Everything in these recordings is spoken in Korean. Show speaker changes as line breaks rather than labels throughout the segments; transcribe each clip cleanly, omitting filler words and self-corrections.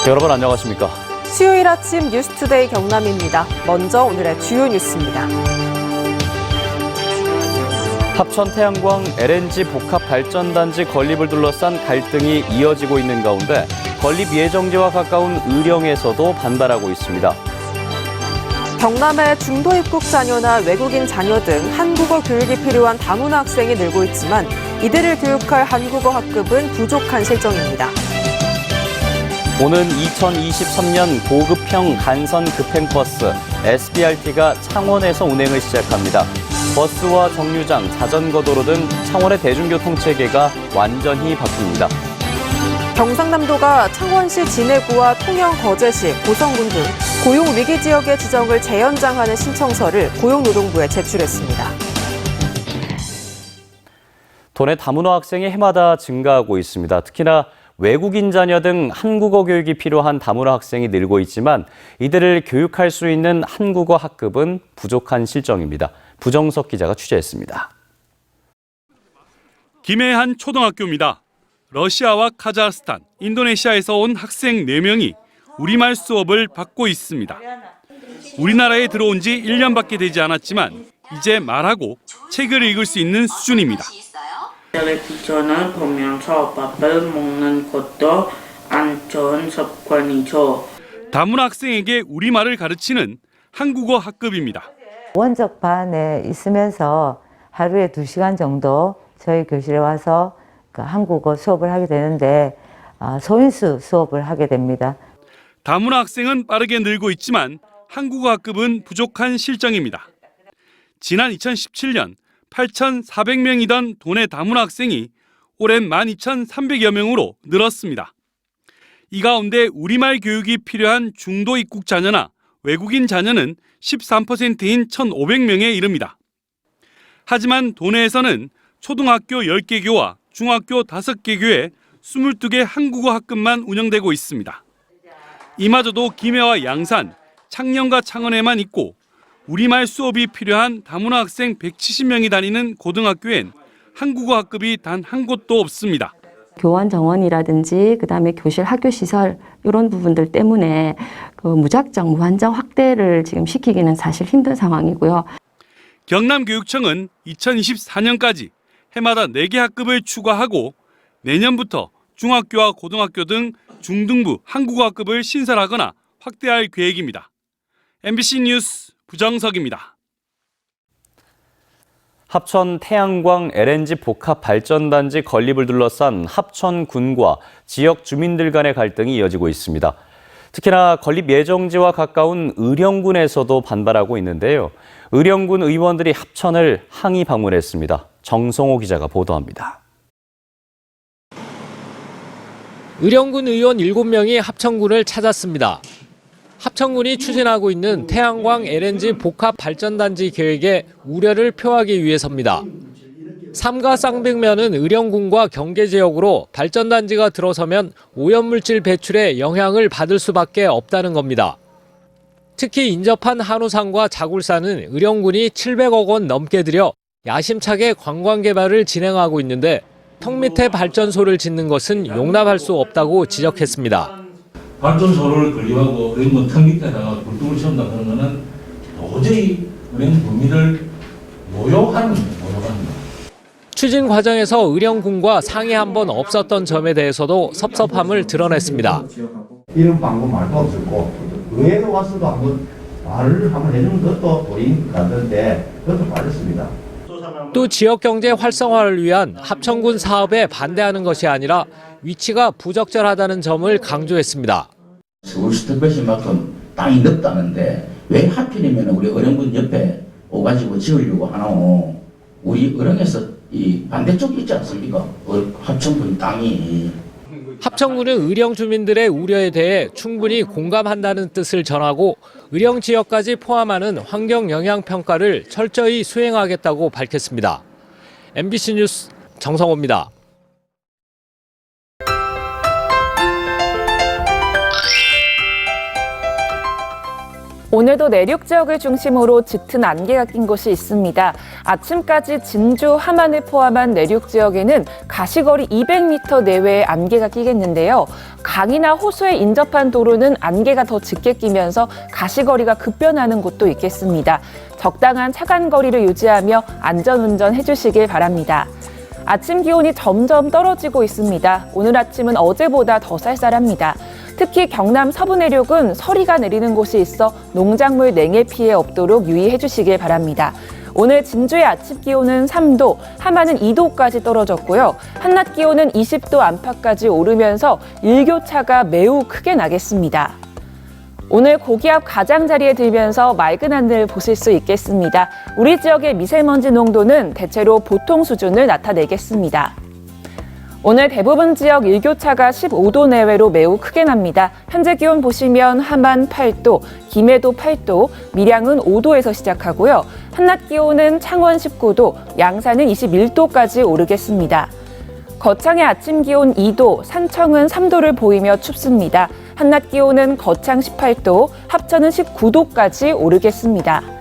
여러분 안녕하십니까?
수요일 아침 뉴스투데이 경남입니다. 먼저 오늘의 주요 뉴스입니다.
합천 태양광 LNG 복합 발전단지 건립을 둘러싼 갈등이 이어지고 있는 가운데 건립 예정지와 가까운 의령에서도 반발하고 있습니다.
경남의 중도 입국 자녀나 외국인 자녀 등 한국어 교육이 필요한 다문화 학생이 늘고 있지만 이들을 교육할 한국어 학급은 부족한 실정입니다.
오는 2023년 고급형 간선 급행버스 SBRT가 창원에서 운행을 시작합니다. 버스와 정류장, 자전거 도로 등 창원의 대중교통 체계가 완전히 바뀝니다.
경상남도가 창원시 진해구와 통영 거제시, 고성군 등 고용위기 지역의 지정을 재연장하는 신청서를 고용노동부에 제출했습니다.
도내 다문화 학생이 해마다 증가하고 있습니다. 특히나 외국인 자녀 등 한국어 교육이 필요한 다문화 학생이 늘고 있지만 이들을 교육할 수 있는 한국어 학급은 부족한 실정입니다. 부정석 기자가 취재했습니다.
김해의 한 초등학교입니다. 러시아와 카자흐스탄, 인도네시아에서 온 학생 4명이 우리말 수업을 받고 있습니다. 우리나라에 들어온 지 1년밖에 되지 않았지만 이제 말하고 책을 읽을 수 있는 수준입니다.
텔레비전을 보면서 밥을 먹는 것도 안 좋은 습관이죠.
다문화 학생에게 우리말을 가르치는 한국어 학급입니다.
원적반에 있으면서 하루에 2시간 정도 저희 교실에 와서 한국어 수업을 하게 되는데 소인수 수업을 하게 됩니다.
다문화 학생은 빠르게 늘고 있지만 한국어 학급은 부족한 실정입니다. 지난 2017년 8,400명이던 도내 다문화 학생이 올해는 12,300여 명으로 늘었습니다. 이 가운데 우리말 교육이 필요한 중도 입국 자녀나 외국인 자녀는 13%인 1,500명에 이릅니다. 하지만 도내에서는 초등학교 10개 교와 중학교 5개 교에 22개 한국어 학급만 운영되고 있습니다. 이마저도 김해와 양산, 창녕과 창원에만 있고 우리말 수업이 필요한 다문화 학생 170명이 다니는 고등학교엔 한국어 학급이 단 한 곳도 없습니다.
교원 정원이라든지 그다음에 교실 학교 시설 이런 부분들 때문에 무작정 무한정 확대를 지금 시키기는 사실 힘든 상황이고요.
경남교육청은 2024년까지 해마다 4개 학급을 추가하고 내년부터 중학교와 고등학교 등 중등부 한국어 학급을 신설하거나 확대할 계획입니다. MBC 뉴스 부정석입니다.
합천 태양광 LNG 복합 발전단지 건립을 둘러싼 합천군과 지역 주민들 간의 갈등이 이어지고 있습니다. 특히나 건립 예정지와 가까운 의령군에서도 반발하고 있는데요. 의령군 의원들이 합천을 항의 방문했습니다. 정성호 기자가 보도합니다.
의령군 의원 7명이 합천군을 찾았습니다. 합천군이 추진하고 있는 태양광 LNG 복합 발전단지 계획에 우려를 표하기 위해서입니다. 삼가 쌍벽면은 의령군과 경계 지역으로 발전단지가 들어서면 오염물질 배출에 영향을 받을 수밖에 없다는 겁니다. 특히 인접한 한우산과 자굴산은 의령군이 700억 원 넘게 들여 야심차게 관광 개발을 진행하고 있는데 턱 밑에 발전소를 짓는 것은 용납할 수 없다고 지적했습니다.
발전소를 건립하고 은행 턱 밑에다가 굴뚝을 채운다 그런 거는 도저히 은행 범위를 모욕하는 거예요.
추진 과정에서 의령군과 상의 한 번 없었던 점에 대해서도 섭섭함을 드러냈습니다.
이런 방법 말도 없었고 의회도 와서도 한번 말을 한번 해주는 것도 도인 같은데 그것도 빠졌습니다.
또 지역 경제 활성화를 위한 합천군 사업에 반대하는 것이 아니라 위치가 부적절하다는 점을 강조했습니다.
서울스톱배시만큼 땅이 넓다는데 왜 하필이면 우리 의령군 옆에 오가지고 지으려고 하노? 우리 의령에서 이 반대쪽이 있지 않습니까? 합천군 땅이.
합천군은 의령 주민들의 우려에 대해 충분히 공감한다는 뜻을 전하고 의령 지역까지 포함하는 환경 영향 평가를 철저히 수행하겠다고 밝혔습니다. MBC 뉴스 정성호입니다.
오늘도 내륙 지역을 중심으로 짙은 안개가 낀 곳이 있습니다. 아침까지 진주, 함안을 포함한 내륙 지역에는 가시거리 200m 내외의 안개가 끼겠는데요. 강이나 호수에 인접한 도로는 안개가 더 짙게 끼면서 가시거리가 급변하는 곳도 있겠습니다. 적당한 차간 거리를 유지하며 안전운전 해주시길 바랍니다. 아침 기온이 점점 떨어지고 있습니다. 오늘 아침은 어제보다 더 쌀쌀합니다. 특히 경남 서부 내륙은 서리가 내리는 곳이 있어 농작물 냉해 피해 없도록 유의해 주시길 바랍니다. 오늘 진주의 아침 기온은 3도, 함안은 2도까지 떨어졌고요. 한낮 기온은 20도 안팎까지 오르면서 일교차가 매우 크게 나겠습니다. 오늘 고기압 가장자리에 들면서 맑은 하늘 보실 수 있겠습니다. 우리 지역의 미세먼지 농도는 대체로 보통 수준을 나타내겠습니다. 오늘 대부분 지역 일교차가 15도 내외로 매우 크게 납니다. 현재 기온 보시면 함안 8도, 김해도 8도, 밀양은 5도에서 시작하고요. 한낮 기온은 창원 19도, 양산은 21도까지 오르겠습니다. 거창의 아침 기온 2도, 산청은 3도를 보이며 춥습니다. 한낮 기온은 거창 18도, 합천은 19도까지 오르겠습니다.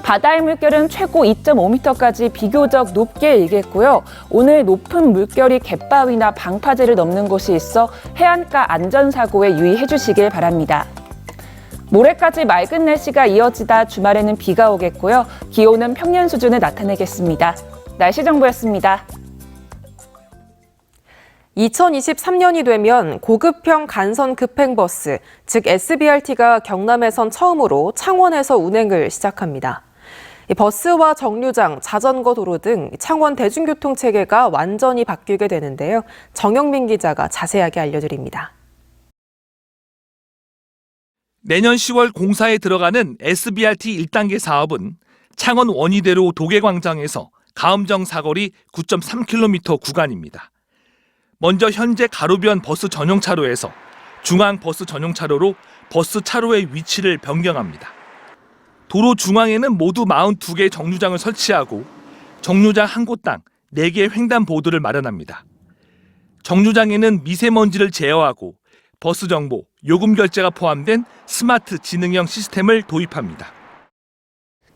바다의 물결은 최고 2.5m까지 비교적 높게 일겠고요. 오늘 높은 물결이 갯바위나 방파제를 넘는 곳이 있어 해안가 안전사고에 유의해 주시길 바랍니다. 모레까지 맑은 날씨가 이어지다 주말에는 비가 오겠고요. 기온은 평년 수준을 나타내겠습니다. 날씨 정보였습니다.
2023년이 되면 고급형 간선 급행버스, 즉 SBRT가 경남에선 처음으로 창원에서 운행을 시작합니다. 버스와 정류장, 자전거 도로 등 창원 대중교통 체계가 완전히 바뀌게 되는데요. 정영민 기자가 자세하게 알려드립니다.
내년 10월 공사에 들어가는 SBRT 1단계 사업은 창원 원희대로 도계광장에서 가음정 사거리 9.3km 구간입니다. 먼저 현재 가로변 버스 전용차로에서 중앙 버스 전용차로로 버스 차로의 위치를 변경합니다. 도로 중앙에는 모두 42개 정류장을 설치하고 정류장 한 곳당 4개 횡단보도를 마련합니다. 정류장에는 미세먼지를 제어하고 버스 정보, 요금 결제가 포함된 스마트 지능형 시스템을 도입합니다.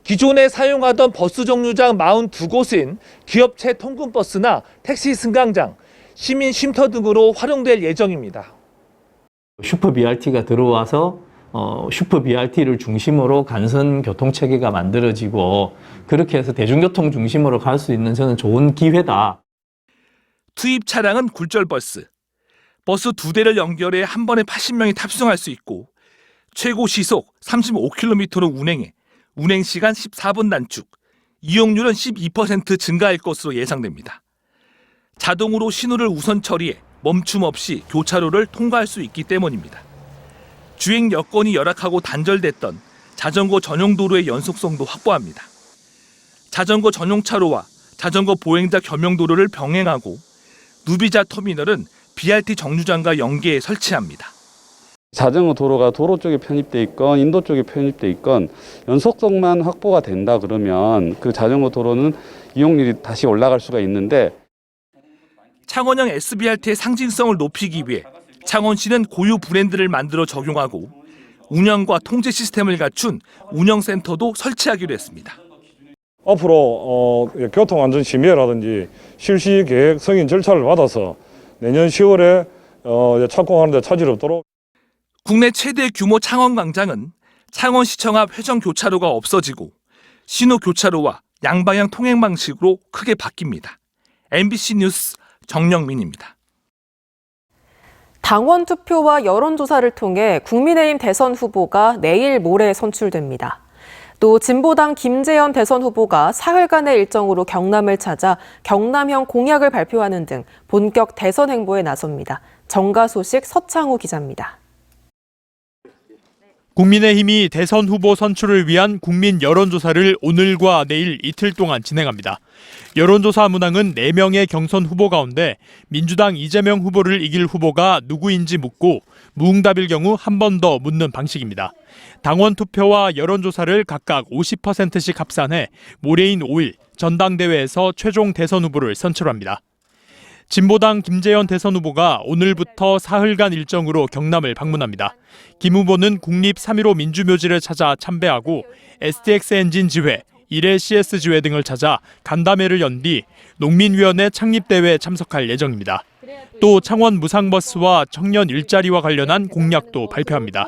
기존에 사용하던 버스 정류장 42곳은 기업체 통근버스나 택시 승강장, 시민 쉼터 등으로 활용될 예정입니다.
슈퍼 BRT가 들어와서 슈퍼 BRT를 중심으로 간선 교통 체계가 만들어지고 그렇게 해서 대중교통 중심으로 갈 수 있는 저는 좋은 기회다.
투입 차량은 굴절버스. 버스 2대를 연결해 한 번에 80명이 탑승할 수 있고 최고 시속 35km로 운행해 운행시간 14분 단축, 이용률은 12% 증가할 것으로 예상됩니다. 자동으로 신호를 우선 처리해 멈춤 없이 교차로를 통과할 수 있기 때문입니다. 주행 여건이 열악하고 단절됐던 자전거 전용 도로의 연속성도 확보합니다. 자전거 전용 차로와 자전거 보행자 겸용 도로를 병행하고 누비자 터미널은 BRT 정류장과 연계해 설치합니다.
자전거 도로가 도로 쪽에 편입돼 있건 인도 쪽에 편입돼 있건 연속성만 확보가 된다 그러면 그 자전거 도로는 이용률이 다시 올라갈 수가 있는데
창원형 SBRT의 상징성을 높이기 위해 창원시는 고유 브랜드를 만들어 적용하고 운영과 통제 시스템을 갖춘 운영센터도 설치하기로 했습니다.
앞으로 교통안전심의라든지 실시계획 승인 절차를 받아서 내년 10월에 착공하는 데 차질 없도록.
국내 최대 규모 창원광장은 창원시청 앞 회전교차로가 없어지고 신호교차로와 양방향 통행 방식으로 크게 바뀝니다. MBC 뉴스 정영민입니다.
당원 투표와 여론조사를 통해 국민의힘 대선 후보가 내일 모레 선출됩니다. 또 진보당 김재현 대선 후보가 사흘간의 일정으로 경남을 찾아 경남형 공약을 발표하는 등 본격 대선 행보에 나섭니다. 정가 소식 서창우 기자입니다.
국민의힘이 대선 후보 선출을 위한 국민 여론조사를 오늘과 내일 이틀 동안 진행합니다. 여론조사 문항은 4명의 경선 후보 가운데 민주당 이재명 후보를 이길 후보가 누구인지 묻고 무응답일 경우 한 번 더 묻는 방식입니다. 당원 투표와 여론조사를 각각 50%씩 합산해 모레인 5일 전당대회에서 최종 대선 후보를 선출합니다. 진보당 김재현 대선 후보가 오늘부터 사흘간 일정으로 경남을 방문합니다. 김 후보는 국립 3.15 민주묘지를 찾아 참배하고 STX 엔진 지회, 일회 CS 지회 등을 찾아 간담회를 연 뒤 농민위원회 창립대회에 참석할 예정입니다. 또 창원 무상버스와 청년 일자리와 관련한 공약도 발표합니다.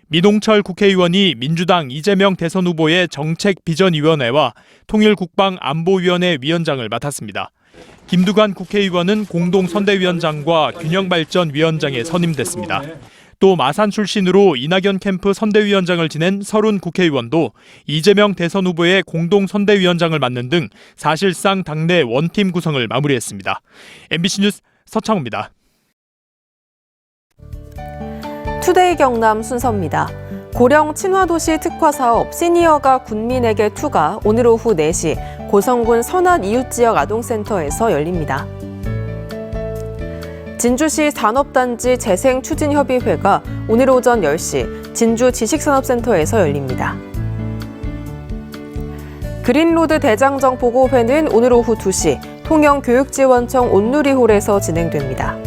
미동철 국회의원이 민주당 이재명 대선 후보의 정책비전위원회와 통일국방안보위원회 위원장을 맡았습니다. 김두관 국회의원은 공동선대위원장과 균형발전위원장에 선임됐습니다. 또 마산 출신으로 이낙연 캠프 선대위원장을 지낸 서른 국회의원도 이재명 대선 후보의 공동선대위원장을 맡는 등 사실상 당내 원팀 구성을 마무리했습니다. MBC 뉴스 서창호입니다.
투데이 경남 순서입니다. 고령 친화도시 특화 사업 시니어가 군민에게 2가 오늘 오후 4시 고성군 선안 이웃지역 아동센터에서 열립니다. 진주시 산업단지 재생추진협의회가 오늘 오전 10시 진주 지식산업센터에서 열립니다. 그린로드 대장정 보고회는 오늘 오후 2시 통영교육지원청 온누리홀에서 진행됩니다.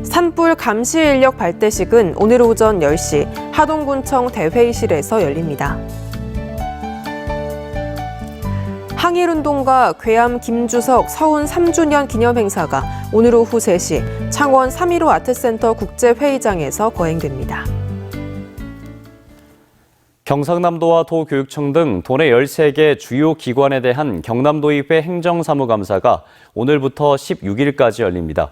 산불 감시 인력 발대식은 오늘 오전 10시 하동군청 대회의실에서 열립니다. 항일운동가 괴암 김주석 서훈 3주년 기념행사가 오늘 오후 3시 창원 3.15 아트센터 국제회의장에서 거행됩니다.
경상남도와 도교육청 등 도내 13개 주요 기관에 대한 경남도의회 행정사무감사가 오늘부터 16일까지 열립니다.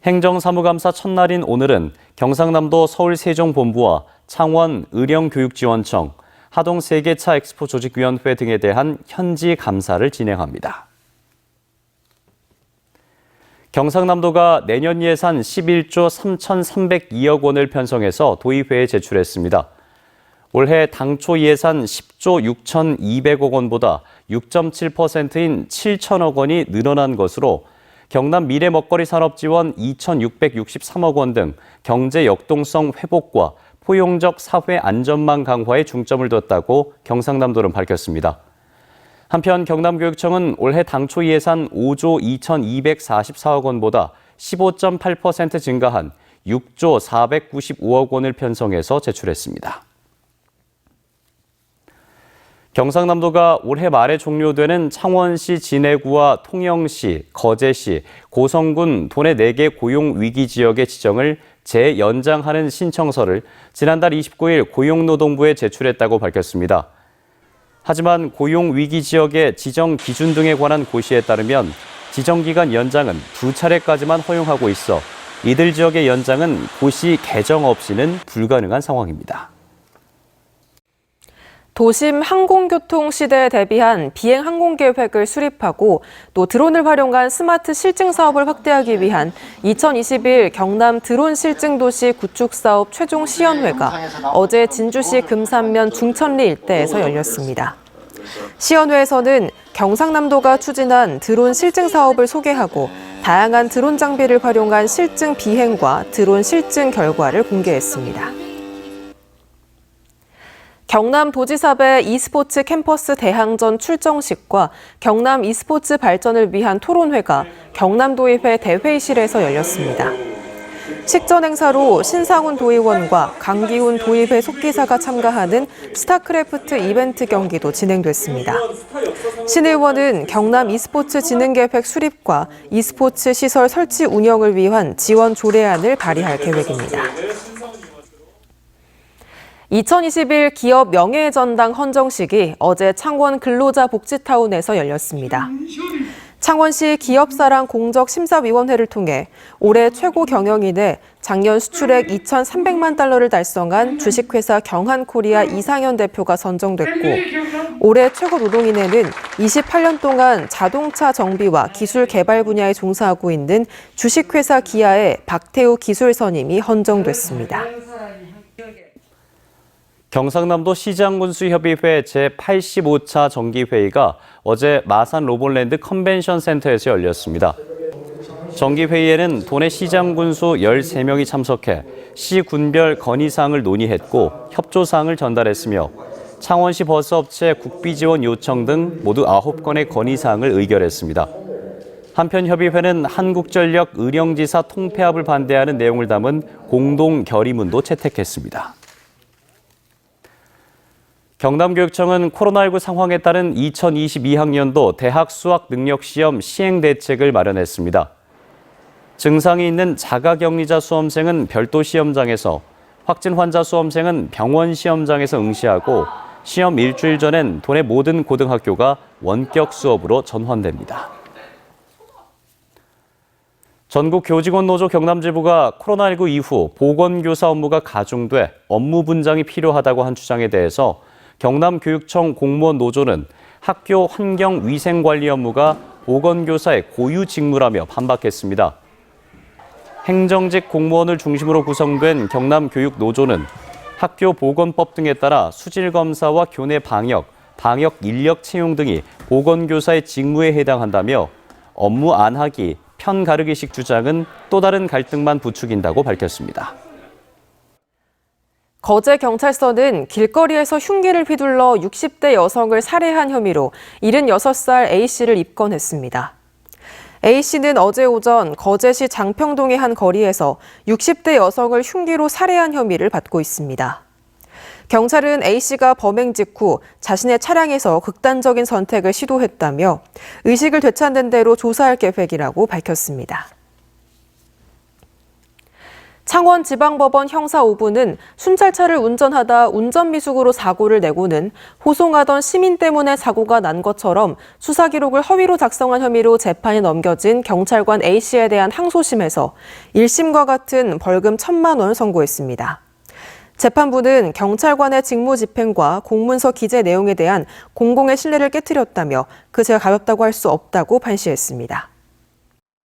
행정사무감사 첫날인 오늘은 경상남도 서울세종본부와 창원 의령교육지원청, 하동 세계차 엑스포 조직위원회 등에 대한 현지 감사를 진행합니다. 경상남도가 내년 예산 11조 3,302억 원을 편성해서 도의회에 제출했습니다. 올해 당초 예산 10조 6,200억 원보다 6.7%인 7천억 원이 늘어난 것으로 경남 미래 먹거리 산업 지원 2,663억 원 등 경제 역동성 회복과 포용적 사회 안전망 강화에 중점을 뒀다고 경상남도는 밝혔습니다. 한편 경남교육청은 올해 당초 예산 5조 2,244억 원보다 15.8% 증가한 6조 495억 원을 편성해서 제출했습니다. 경상남도가 올해 말에 종료되는 창원시 진해구와 통영시, 거제시, 고성군 도내 4개 고용위기 지역의 지정을 재연장하는 신청서를 지난달 29일 고용노동부에 제출했다고 밝혔습니다. 하지만 고용위기 지역의 지정 기준 등에 관한 고시에 따르면 지정기간 연장은 2차례까지만 허용하고 있어 이들 지역의 연장은 고시 개정 없이는 불가능한 상황입니다.
도심 항공교통 시대에 대비한 비행 항공 계획을 수립하고 또 드론을 활용한 스마트 실증 사업을 확대하기 위한 2021 경남 드론 실증 도시 구축 사업 최종 시연회가 어제 진주시 금산면 중천리 일대에서 열렸습니다. 시연회에서는 경상남도가 추진한 드론 실증 사업을 소개하고 다양한 드론 장비를 활용한 실증 비행과 드론 실증 결과를 공개했습니다. 경남도지사배 e스포츠 캠퍼스 대항전 출정식과 경남 e스포츠 발전을 위한 토론회가 경남도의회 대회의실에서 열렸습니다. 식전 행사로 신상훈 도의원과 강기훈 도의회 속기사가 참가하는 스타크래프트 이벤트 경기도 진행됐습니다. 신 의원은 경남 e스포츠 진흥계획 수립과 e스포츠 시설 설치 운영을 위한 지원 조례안을 발의할 계획입니다. 2021 기업 명예전당 헌정식이 어제 창원 근로자 복지타운에서 열렸습니다. 창원시 기업사랑 공적심사위원회를 통해 올해 최고 경영인에 작년 수출액 2,300만 달러를 달성한 주식회사 경한코리아 이상현 대표가 선정됐고 올해 최고 노동인에는 28년 동안 자동차 정비와 기술 개발 분야에 종사하고 있는 주식회사 기아의 박태우 기술선임이 헌정됐습니다.
경상남도 시장군수협의회 제85차 정기회의가 어제 마산 로봇랜드 컨벤션 센터에서 열렸습니다. 정기회의에는 도내 시장군수 13명이 참석해 시 군별 건의사항을 논의했고 협조사항을 전달했으며 창원시 버스업체 국비지원 요청 등 모두 9건의 건의사항을 의결했습니다. 한편 협의회는 한국전력 의령지사 통폐합을 반대하는 내용을 담은 공동 결의문도 채택했습니다. 경남교육청은 코로나19 상황에 따른 2022학년도 대학 수학 능력시험 시행 대책을 마련했습니다. 증상이 있는 자가격리자 수험생은 별도 시험장에서, 확진 환자 수험생은 병원 시험장에서 응시하고 시험 일주일 전엔 도내 모든 고등학교가 원격 수업으로 전환됩니다. 전국교직원노조 경남지부가 코로나19 이후 보건교사 업무가 가중돼 업무 분장이 필요하다고 한 주장에 대해서 경남교육청 공무원 노조는 학교 환경위생관리 업무가 보건교사의 고유 직무라며 반박했습니다. 행정직 공무원을 중심으로 구성된 경남교육노조는 학교 보건법 등에 따라 수질검사와 교내 방역 인력 채용 등이 보건교사의 직무에 해당한다며 업무 안 하기, 편 가르기식 주장은 또 다른 갈등만 부추긴다고 밝혔습니다.
거제경찰서는 길거리에서 흉기를 휘둘러 60대 여성을 살해한 혐의로 76살 A씨를 입건했습니다. A씨는 어제 오전 거제시 장평동의 한 거리에서 60대 여성을 흉기로 살해한 혐의를 받고 있습니다. 경찰은 A씨가 범행 직후 자신의 차량에서 극단적인 선택을 시도했다며 의식을 되찾는 대로 조사할 계획이라고 밝혔습니다. 창원지방법원 형사 5부는 순찰차를 운전하다 운전미숙으로 사고를 내고는 호송하던 시민 때문에 사고가 난 것처럼 수사 기록을 허위로 작성한 혐의로 재판에 넘겨진 경찰관 A씨에 대한 항소심에서 1심과 같은 벌금 1,000만 원을 선고했습니다. 재판부는 경찰관의 직무집행과 공문서 기재 내용에 대한 공공의 신뢰를 깨트렸다며 그제가 가볍다고 할 수 없다고 판시했습니다.